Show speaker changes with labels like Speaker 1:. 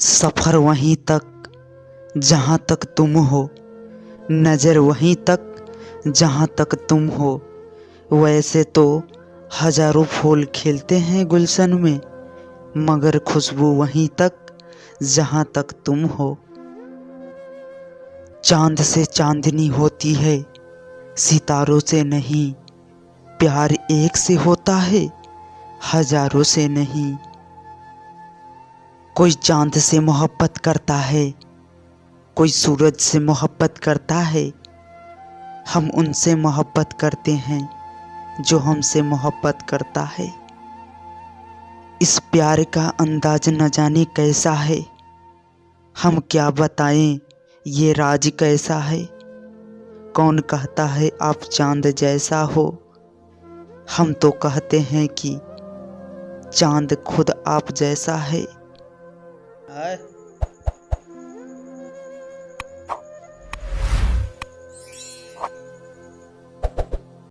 Speaker 1: सफ़र वहीं तक जहाँ तक तुम हो, नज़र वहीं तक जहाँ तक तुम हो। वैसे तो हजारों फूल खिलते हैं गुलशन में, मगर खुशबू वहीं तक जहाँ तक तुम हो। चांद से चांदनी होती है, सितारों से नहीं। प्यार एक से होता है, हजारों से नहीं। कोई चांद से मोहब्बत करता है, कोई सूरज से मोहब्बत करता है। हम उनसे मोहब्बत करते हैं जो हमसे मोहब्बत करता है। इस प्यार का अंदाज न जाने कैसा है, हम क्या बताएं ये राज कैसा है। कौन कहता है आप चांद जैसा हो, हम तो कहते हैं कि चांद खुद आप जैसा है।